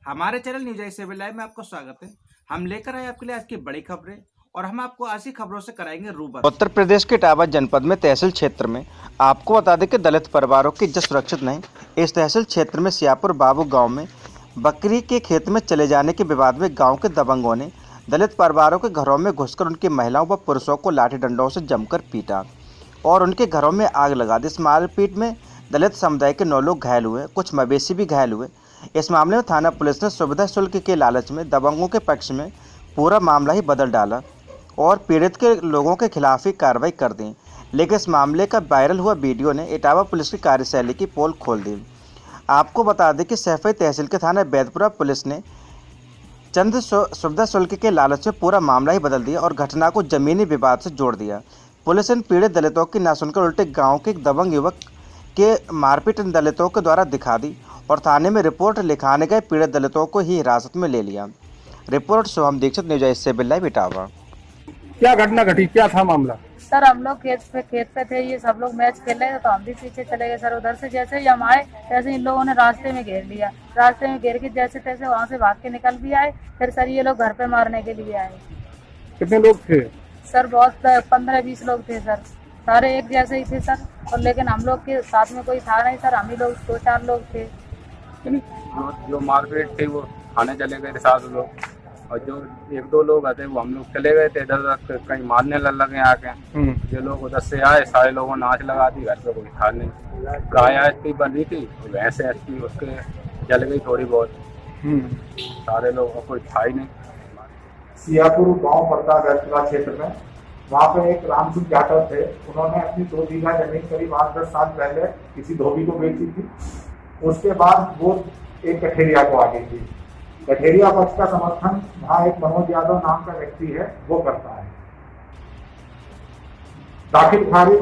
हमारे channel news आई 7 live में आपका स्वागत है। हम लेकर आए आपके लिए आज की बड़ी खबरें और हम आपको ऐसी खबरों से कराएंगे रूबरू। उत्तर प्रदेश के इटावा जनपद में तहसील क्षेत्र में आपको बता दें कि दलित परिवारों की इज्जत सुरक्षित नहीं। इस तहसील क्षेत्र में सियापुर बाबू गांव में बकरी के खेत में चले जाने के विवाद में गांव के दबंगों ने दलित परिवारों के घरों में घुसकर उनकी महिलाओं व पुरुषों को लाठी डंडों से जमकर पीटा और उनके घरों में आग लगा दी। इस मारपीट में दलित समुदाय के 9 लोग घायल हुए, कुछ मवेशी भी घायल हुए। इस मामले में थाना पुलिस ने सुविधा शुल्क के लालच में दबंगों के पक्ष में पूरा मामला ही बदल डाला और पीड़ित के लोगों के खिलाफ ही कार्रवाई कर दी। लेकिन इस मामले का वायरल हुआ वीडियो ने इटावा पुलिस की कार्यशैली की पोल खोल दी। आपको बता दें कि सैफई तहसील के थाना बैदपुरा पुलिस ने चंद सुविधा शुल्क के लालच में पूरा मामला ही बदल दिया और घटना को जमीनी विवाद से जोड़ दिया। पुलिस इन पीड़ित दलितों की ना सुनकर उल्टे गाँव के दबंग युवक के मारपीट इन दलितों के द्वारा दिखा दी और थाने में रिपोर्ट लिखाने गए पीड़ित दलितों को ही हिरासत में ले लिया। रिपोर्ट शुभम दीक्षित, न्यूज आई 7 लाइव इटावा। क्या घटना घटी, क्या था मामला? सर हम लोग खेत पे थे, ये सब लोग मैच खेल रहे थे तो हम भी पीछे चले गए। सर उधर से जैसे ही हम आए तैसे इन लोगों ने रास्ते में घेर लिया। रास्ते में घेर के जैसे तैसे वहाँ से भाग के निकल भी आए। फिर सर ये लोग घर पे मारने के लिए आए। कितने लोग थे? सर बहुत 15-20 लोग थे सर, सारे एक जैसे ही थे सर। और लेकिन हम लोग के साथ में कोई था नहीं सर, हम ही लोग 2-4 लोग थे। जो मारपीट थी वो थाने चले गए थे 7 लोग और जो 1-2 लोग आते वो हम लोग चले गए थे इधर कहीं मारने लगे आके। जो लोग उधर से आए सारे लोगों ने आँच लगा दी। घर पे कोई था नहीं, गाय ऐसी बन रही थी, भैंस ऐसी उसके जल गई थोड़ी बहुत। सारे लोग कोई था ही नहीं। सियापुर गांव पड़ता बैदपुरा क्षेत्र में, वहाँ पे एक राम सिंह जाटव थे। उन्होंने अपनी 2 बीघा जमीन करीब 8-10 साल पहले किसी धोबी को बेची थी। उसके बाद वो एक कठेरिया को आ गई थी। कठेरिया पक्ष का समर्थन वहाँ एक मनोज यादव नाम का व्यक्ति है, वो करता है। दाखिल खारिज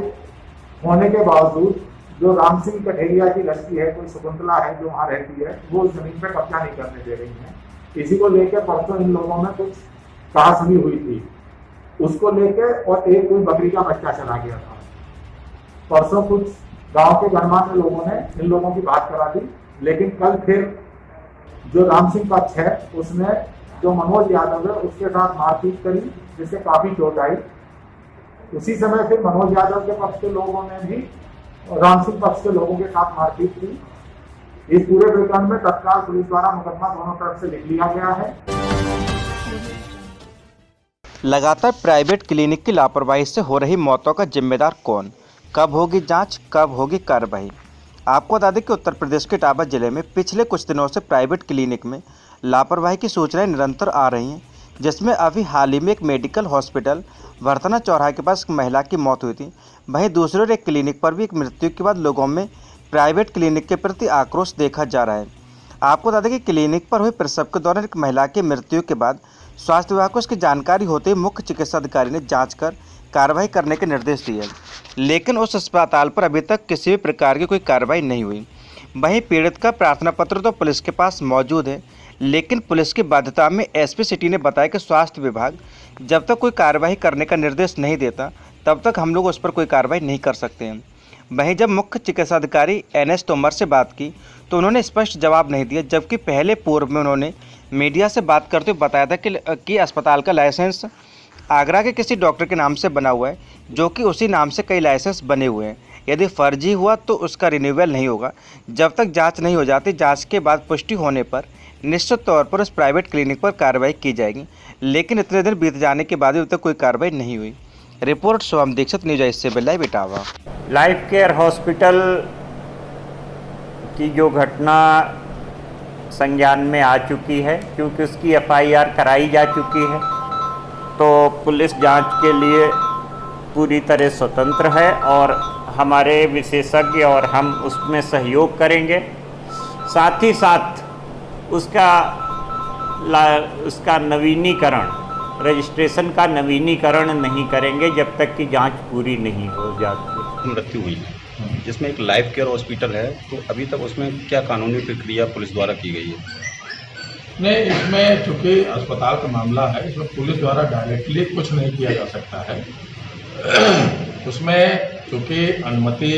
होने के बावजूद जो राम सिंह कठेरिया की लड़की है, कोई शकुंतला है जो वहाँ रहती है, वो उस जमीन पे कब्जा नहीं करने दे रही है। इसी को लेकर परसों इन लोगों में कुछ कहासुनी हुई थी, उसको लेकर और एक कोई बकरी का बच्चा चला गया था। परसों कुछ गांव के गणमान्य लोगों ने इन लोगों की बात करा दी, लेकिन कल फिर जो राम सिंह पक्ष है उसने जो मनोज यादव है उसके साथ मारपीट करी, जिससे काफी चोट आई। उसी समय फिर मनोज यादव के पक्ष के लोगों ने भी राम सिंह पक्ष के लोगों के साथ मारपीट की। इस पूरे प्रकरण में तत्काल पुलिस द्वारा मुकदमा दोनों तरफ से लिख लिया गया है। लगातार प्राइवेट क्लिनिक की लापरवाही से हो रही मौतों का जिम्मेदार कौन? कब होगी जांच, कब होगी कार्रवाई? आपको बता दें कि उत्तर प्रदेश के इटावा जिले में पिछले कुछ दिनों से प्राइवेट क्लिनिक में लापरवाही की सूचनाएं निरंतर आ रही हैं, जिसमें अभी हाल ही में एक मेडिकल हॉस्पिटल वर्तना चौराहे के पास एक महिला की मौत हुई थी। वहीं दूसरी ओर एक क्लिनिक पर भी एक मृत्यु के बाद लोगों में प्राइवेट क्लिनिक के प्रति आक्रोश देखा जा रहा है। आपको बता दें कि क्लिनिक पर हुई प्रसव के दौरान एक महिला की मृत्यु के बाद स्वास्थ्य विभाग को इसकी जानकारी होते ही मुख्य चिकित्सा अधिकारी ने जांच कर कार्रवाई करने के निर्देश दिए, लेकिन उस अस्पताल पर अभी तक किसी भी प्रकार की कोई कार्रवाई नहीं हुई। वहीं पीड़ित का प्रार्थना पत्र तो पुलिस के पास मौजूद है, लेकिन पुलिस की बाध्यता में एसपी सिटी ने बताया कि स्वास्थ्य विभाग जब तक कोई कार्रवाई करने का निर्देश नहीं देता तब तक हम लोग उस पर कोई कार्रवाई नहीं कर सकते हैं। वहीं जब मुख्य चिकित्सा अधिकारी NS तोमर से बात की तो उन्होंने स्पष्ट जवाब नहीं दिया, जबकि पहले पूर्व में उन्होंने मीडिया से बात करते हुए बताया था कि अस्पताल का लाइसेंस आगरा के किसी डॉक्टर के नाम से बना हुआ है, जो कि उसी नाम से कई लाइसेंस बने हुए हैं। यदि फर्जी हुआ तो उसका रिन्यूअल नहीं होगा। जब तक जांच नहीं हो जाती, जांच के बाद पुष्टि होने पर निश्चित तौर पर उस प्राइवेट क्लिनिक पर कार्रवाई की जाएगी, लेकिन इतने दिन बीत जाने के बाद भी अब तक कोई कार्रवाई नहीं हुई। रिपोर्ट शुभम दीक्षित, न्यूज आई 7 live Etawah. Life care hospital की जो घटना संज्ञान में आ चुकी है, क्योंकि उसकी FIR कराई जा चुकी है, तो पुलिस जांच के लिए पूरी तरह स्वतंत्र है और हमारे विशेषज्ञ और हम उसमें सहयोग करेंगे। साथ ही साथ उसका नवीनीकरण, रजिस्ट्रेशन का नवीनीकरण नहीं करेंगे जब तक कि जांच पूरी नहीं हो जाती। मृत्यु हुई है जिसमें एक लाइफ केयर हॉस्पिटल है, तो अभी तक उसमें क्या कानूनी प्रक्रिया पुलिस द्वारा की गई है? नहीं, इसमें चूँकि अस्पताल का मामला है, इसमें पुलिस द्वारा डायरेक्टली कुछ नहीं किया जा सकता है। उसमें चूँकि अनुमति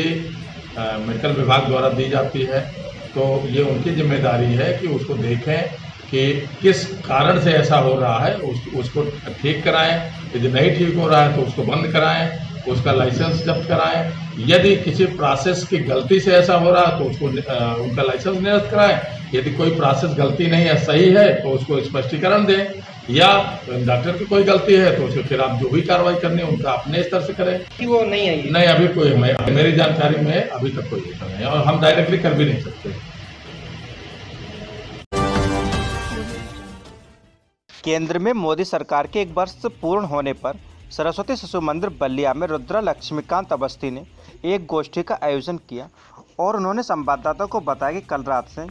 मेडिकल विभाग द्वारा दी जाती है, तो ये उनकी जिम्मेदारी है कि उसको देखें कि किस कारण से ऐसा हो रहा है, उसको ठीक कराएं। यदि नहीं ठीक हो रहा है तो उसको बंद कराएं, उसका लाइसेंस जब्त कराएं। यदि किसी प्रोसेस की गलती से ऐसा हो रहा है तो उसको उनका लाइसेंस निरस्त कराएं। यदि कोई प्रोसेस गलती नहीं है, सही है, तो उसको स्पष्टीकरण दें। या डॉक्टर की कोई गलती है तो उसके खिलाफ जो भी कार्रवाई करनी है उनका अपने स्तर से करें। कि वो नहीं आई? नहीं, अभी कोई मेरी जानकारी में अभी तक कोई ऐसा नहीं है और हम डायरेक्टली कर भी नहीं सकते। केंद्र में मोदी सरकार के 1 वर्ष पूर्ण होने पर सरस्वती शिशु मंदिर बल्लिया में रुद्रा लक्ष्मीकांत अवस्थी ने एक गोष्ठी का आयोजन किया और उन्होंने संवाददाताओं को बताया कि कल रात से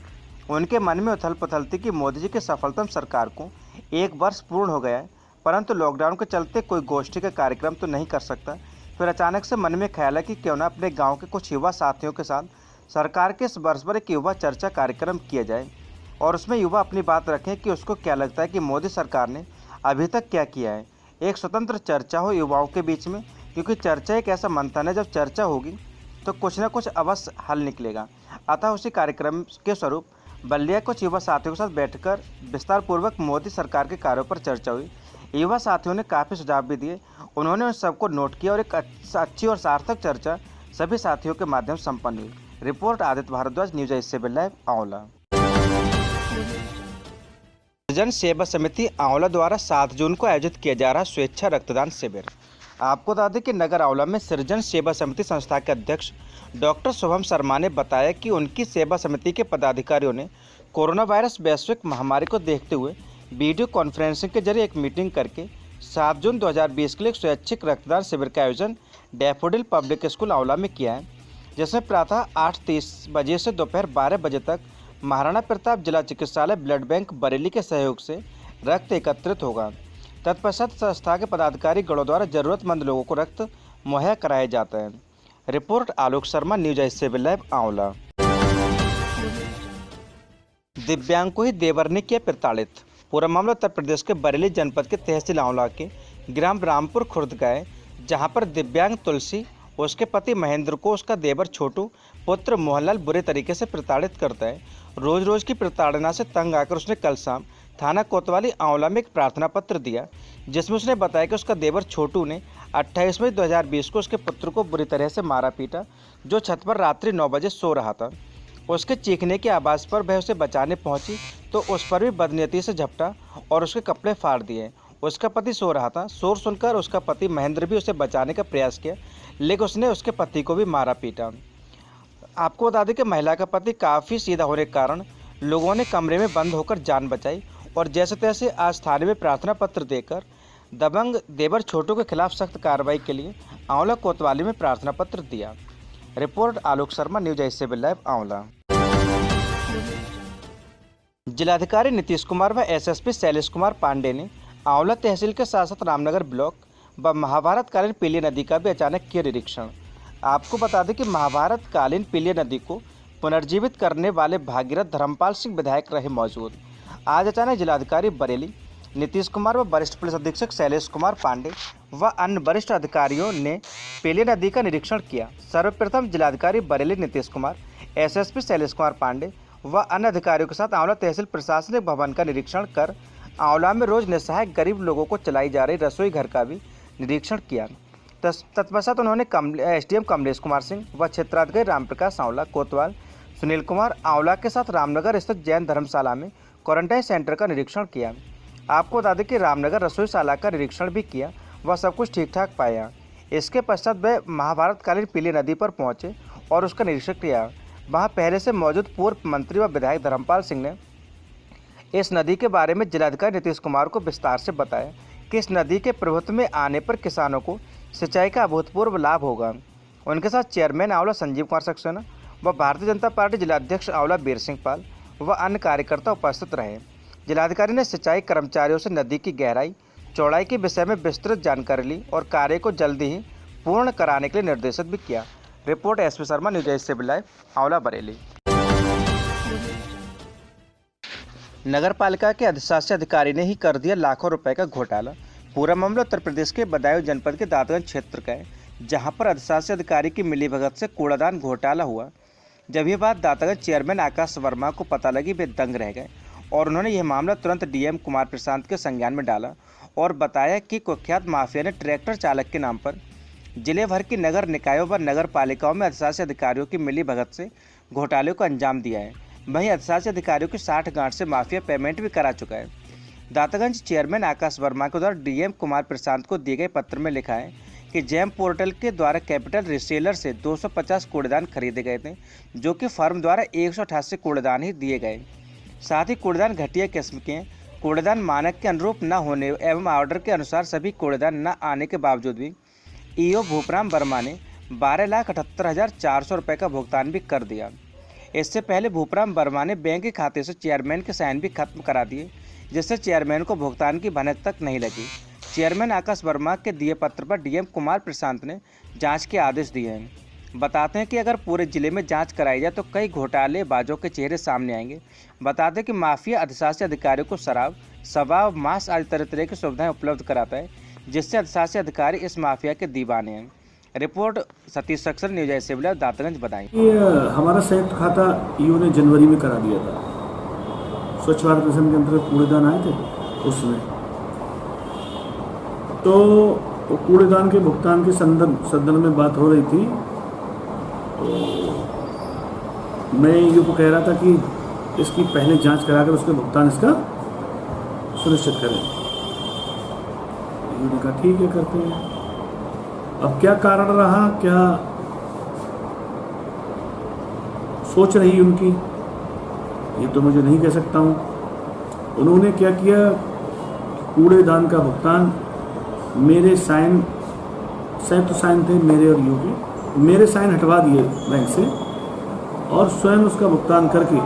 उनके मन में उथल पुथल थी कि मोदी जी की सफलतम सरकार को 1 वर्ष पूर्ण हो गया है, परंतु लॉकडाउन के चलते कोई गोष्ठी का कार्यक्रम तो नहीं कर सकता। फिर अचानक से मन में ख्याल है कि क्यों ना अपने गाँव के कुछ युवा साथियों के साथ सरकार के इस वर्ष पर एक युवा चर्चा कार्यक्रम किया जाए और उसमें युवा अपनी बात रखें कि उसको क्या लगता है कि मोदी सरकार ने अभी तक क्या किया है। एक स्वतंत्र चर्चा हो युवाओं के बीच में, क्योंकि चर्चा एक ऐसा मंथन है, जब चर्चा होगी तो कुछ ना कुछ अवश्य हल निकलेगा। अतः उसी कार्यक्रम के स्वरूप बल्लिया कुछ युवा साथियों के साथ बैठकर विस्तार पूर्वक मोदी सरकार के कार्यों पर चर्चा हुई। युवा साथियों ने काफ़ी सुझाव भी दिए, उन्होंने उन सबको नोट किया और एक अच्छी और सार्थक चर्चा सभी साथियों के माध्यम से संपन्न हुई। Report Aditya Bhardwaj, news age live, Aonla. सृजन सेवा समिति आंवला द्वारा 7 जून को आयोजित किया जा रहा स्वेच्छा रक्तदान शिविर। आपको बता दें कि नगर आंवला में सृजन सेवा समिति संस्था के अध्यक्ष डॉक्टर शुभम शर्मा ने बताया कि उनकी सेवा समिति के पदाधिकारियों ने कोरोना वायरस वैश्विक महामारी को देखते हुए वीडियो कॉन्फ्रेंसिंग के जरिए एक मीटिंग करके 7 जून 2020 के लिए एक स्वैच्छिक रक्तदान शिविर का आयोजन डैफोडिल पब्लिक स्कूल आंवला में किया है, जिसमें प्रातः 8:30 बजे से दोपहर 12 बजे तक महाराणा प्रताप जिला चिकित्सालय ब्लड बैंक बरेली के सहयोग से रक्त एकत्रित होगा। तत्पश्चात संस्था के पदाधिकारी गणों द्वारा जरूरतमंद लोगों को रक्त मुहैया कराया जाता है। Report Alok Sharma, news age live, आंवला। दिव्यांग को ही देवर ने किया प्रताड़ित। पूरा मामला उत्तर प्रदेश के बरेली जनपद के तहसील आंवला के ग्राम रामपुर खुर्द का है, जहां पर दिव्यांग तुलसी उसके पति महेंद्र को उसका देवर छोटू पुत्र मोहनलाल बुरे तरीके से प्रताड़ित करता है। रोज रोज की प्रताड़ना से तंग आकर उसने कल शाम थाना कोतवाली आंवला में एक प्रार्थना पत्र दिया, जिसमें उसने बताया कि उसका देवर छोटू ने 28 मई 2020 को उसके पुत्र को बुरी तरह से मारा पीटा, जो छत पर रात्रि 9 बजे सो रहा था। उसके चीखने की आवाज़ पर वह उसे बचाने पहुंची तो उस पर भी बदनीयती से झपटा और उसके कपड़े फाड़ दिए। उसका पति सो रहा था। शोर सुनकर उसका पति महेंद्र भी उसे बचाने का प्रयास किया, लेकिन उसने उसके पति को भी मारा पीटा। आपको बता दें कि महिला का पति काफ़ी सीधा होने के कारण लोगों ने कमरे में बंद होकर जान बचाई और जैसे तैसे आज थाने में प्रार्थना पत्र देकर दबंग देवर छोटू के खिलाफ सख्त कार्रवाई के लिए आंवला कोतवाली में प्रार्थना पत्र दिया। Report Alok Sharma, news age live, आंवला। जिलाधिकारी नीतीश कुमार व एसएसपी शैलेश कुमार पांडे ने आंवला तहसील के साथ साथ रामनगर ब्लॉक व महाभारत कालीन पीली नदी का भी अचानक किया निरीक्षण। आपको बता दें कि महाभारत कालीन पीली नदी को पुनर्जीवित करने वाले भागीरथ धर्मपाल सिंह विधायक रहे मौजूद। आज अचानक जिलाधिकारी बरेली नीतीश कुमार व वरिष्ठ पुलिस अधीक्षक शैलेश कुमार पांडे व अन्य वरिष्ठ अधिकारियों ने पीली नदी का निरीक्षण किया। सर्वप्रथम जिलाधिकारी बरेली नीतीश कुमार, एसएसपी शैलेश कुमार पांडे व अन्य अधिकारियों के साथ आंवला तहसील प्रशासनिक भवन का निरीक्षण कर आंवला में रोज निसहाय गरीब लोगों को चलाई जा रही रसोई घर का भी निरीक्षण किया। तत्पश्चात उन्होंने एसडीएम कमलेश कुमार सिंह व क्षेत्राधिकारी रामप्रकाश आंवला कोतवाल सुनील कुमार आंवला के साथ रामनगर स्थित जैन धर्मशाला में क्वारंटाइन सेंटर का निरीक्षण किया। आपको बता दें कि रामनगर रसोईशाला का निरीक्षण भी किया, वह सब कुछ ठीक ठाक पाया। इसके पश्चात वह महाभारत कालीन पीली नदी पर पहुंचे और उसका निरीक्षण किया। वहां पहले से मौजूद पूर्व मंत्री व विधायक धर्मपाल सिंह ने इस नदी के बारे में जिलाधिकारी नीतीश कुमार को विस्तार से बताया कि इस नदी के प्रभुत्व में आने पर किसानों को सिंचाई का अभूतपूर्व लाभ होगा। उनके साथ चेयरमैन आंवला संजीव कुमार सक्सेना व भारतीय जनता पार्टी जिलाध्यक्ष आंवला बीर सिंह पाल व अन्य कार्यकर्ता उपस्थित रहे। जिलाधिकारी ने सिंचाई कर्मचारियों से नदी की गहराई चौड़ाई के विषय में विस्तृत जानकारी ली और कार्य को जल्दी ही पूर्ण कराने के लिए निर्देशित भी किया। Report SP Sharma, news age live, Aonla Bareilly. नगर पालिका के अधिशासी अधिकारी ने ही कर दिया लाखों रुपए का घोटाला। पूरा मामला उत्तर प्रदेश के बदायूं जनपद के दादगंज क्षेत्र का है, जहां पर अधिशासी अधिकारी की मिलीभगत से कूड़ादान घोटाला हुआ। जब ये बात दादगंज चेयरमैन आकाश वर्मा को पता लगी, वे दंग रह गए और उन्होंने यह मामला तुरंत डीएम कुमार प्रशांत के संज्ञान में डाला और बताया कि कुख्यात माफिया ने ट्रैक्टर चालक के नाम पर जिले भर की नगर निकायों व नगर पालिकाओं में अधिशासी अधिकारियों की मिलीभगत से घोटाले को अंजाम दिया है। वहीं अधिशासी अधिकारियों की 60 गांठ से माफिया पेमेंट भी करा चुका है। दातागंज चेयरमैन आकाश वर्मा के द्वारा डीएम कुमार प्रशांत को दिए गए पत्र में लिखा है कि जैम पोर्टल के द्वारा कैपिटल रिसेलर से 250 कूड़ेदान खरीदे गए थे, जो कि फर्म द्वारा 188 कूड़ेदान ही दिए गए। साथ ही कूड़ेदान घटिया किस्म के कूड़ेदान मानक के अनुरूप न होने एवं ऑर्डर के अनुसार सभी कूड़ेदान न आने के बावजूद भी ईओ भूपराम वर्मा ने 12,78,400 रुपये का भुगतान भी कर दिया। इससे पहले भूपराम वर्मा ने बैंक के खाते से चेयरमैन के साइन भी खत्म करा दिए, जिससे चेयरमैन को भुगतान की भनक तक नहीं लगी। चेयरमैन आकाश वर्मा के दिए पत्र पर डीएम कुमार प्रशांत ने जांच के आदेश दिए हैं। बताते हैं कि अगर पूरे जिले में जांच कराई जाए तो कई घोटालेबाजों के चेहरे सामने आएंगे। बताते हैं कि माफिया अधिशासी अधिकारियों को शराब, शवाब, मांस आदि तरह तरह की सुविधाएं उपलब्ध कराता है, जिससे अधिशासी अधिकारी इस माफिया के दीवाने हैं। Report Satish Saxena, news age civil, Dataganj बताएं। हमारा संयुक्त खाता ईओ ने जनवरी में करा दिया था। स्वच्छ भारत मिशन के अंतर्गत कूड़ेदान आए थे उसमें, तो कूड़ेदान के भुगतान के संदर्भ में बात हो रही थी। तो मैं ईओ को कह रहा था कि इसकी पहले जांच कराकर उसके भुगतान इसका सुनिश्चित करें। ईओ ने कहा ठीक है, करते हैं। अब क्या कारण रहा, क्या सोच रही उनकी, ये तो मुझे नहीं कह सकता हूँ। उन्होंने क्या किया, कूड़ेदान का भुगतान मेरे साइन, संयुक्त साइन थे मेरे और ईओ के, मेरे साइन हटवा दिए बैंक से और स्वयं उसका भुगतान करके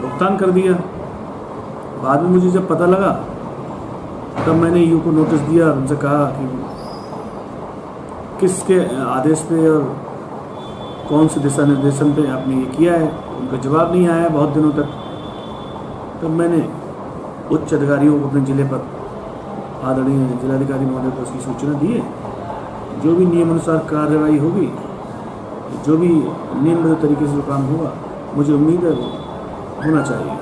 भुगतान कर दिया। बाद में मुझे जब पता लगा तब मैंने ईओ को नोटिस दिया और उनसे कहा कि किसके आदेश पे और कौन से दिशा निर्देशन पे आपने ये किया है। उनका जवाब नहीं आया बहुत दिनों तक। तब मैंने उच्च अधिकारियों को अपने जिले पर, आदरणीय जिलाधिकारी महोदय को उसकी सूचना दी है। जो भी नियमानुसार कार्रवाई होगी, जो भी नियमबद्ध तरीके से जो काम होगा, मुझे उम्मीद है वो होना चाहिए।